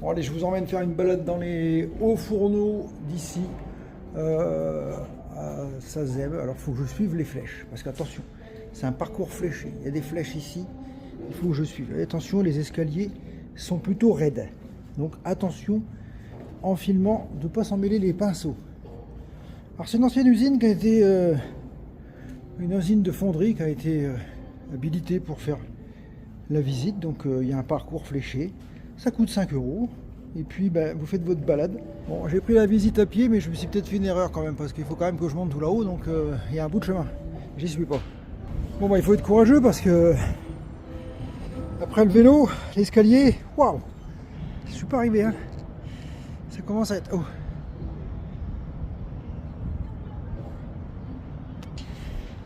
Bon allez, je vous emmène faire une balade dans les hauts fourneaux d'ici à Sazeb. Alors il faut que je suive les flèches, parce qu'attention, c'est un parcours fléché. Il y a des flèches ici, il faut que je suive. Et attention, les escaliers sont plutôt raides. Donc attention, en filmant, de ne pas s'en mêler les pinceaux. Alors c'est une ancienne usine qui a été... une usine de fonderie qui a été habilitée pour faire la visite. Donc il y a un parcours fléché. Ça coûte 5 €. Et puis vous faites votre balade. Bon, j'ai pris la visite à pied, mais je me suis peut-être fait une erreur quand même, parce qu'il faut quand même que je monte tout là-haut. Donc il y a un bout de chemin. J'y suis pas. Bon il faut être courageux, parce que après le vélo, l'escalier, waouh, je suis pas arrivé, hein. Ça commence à être haut.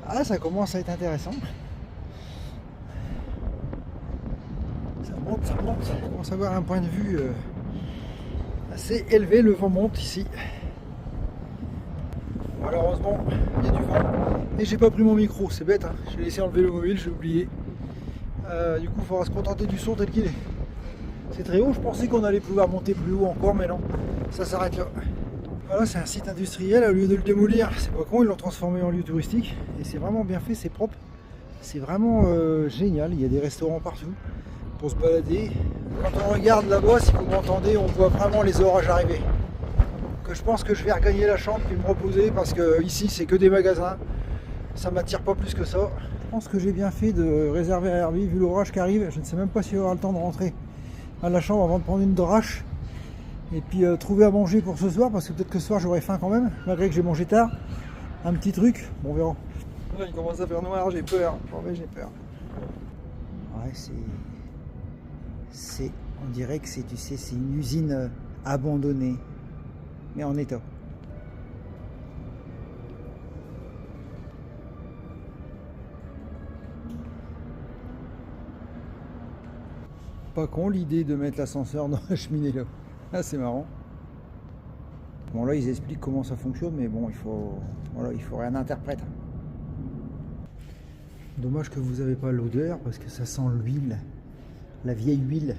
Ah, ça commence à être intéressant. Ça monte, ça monte. On commence à avoir un point de vue assez élevé. Le vent monte ici. Malheureusement, il y a du vent. Et j'ai pas pris mon micro, c'est bête, hein. Je l'ai laissé dans le vélo mobile, j'ai oublié. Du coup, il faudra se contenter du son tel qu'il est. C'est très haut, je pensais qu'on allait pouvoir monter plus haut encore, mais non, ça s'arrête là. Voilà, c'est un site industriel, au lieu de le démolir, c'est pas con, ils l'ont transformé en lieu touristique. Et c'est vraiment bien fait, c'est propre. C'est vraiment génial, il y a des restaurants partout pour se balader. Quand on regarde là-bas, si vous m'entendez, on voit vraiment les orages arriver. Donc je pense que je vais regagner la chambre puis me reposer, parce que ici c'est que des magasins. Ça m'attire pas plus que ça. Je pense que j'ai bien fait de réserver à Airbnb vu l'orage qui arrive. Je ne sais même pas si j'aurai le temps de rentrer à la chambre avant de prendre une drache. Et puis trouver à manger pour ce soir, parce que peut-être que ce soir j'aurai faim quand même, malgré que j'ai mangé tard. Un petit truc, bon, on verra. Ouais, il commence à faire noir, j'ai peur. J'ai peur. Ouais, on dirait que c'est, tu sais, c'est une usine abandonnée, mais en état. Pas con l'idée de mettre l'ascenseur dans la cheminée là. Ah, c'est marrant. Bon là ils expliquent comment ça fonctionne, mais bon il faut rien interprète. Dommage que vous n'avez pas l'odeur, parce que ça sent l'huile, la vieille huile.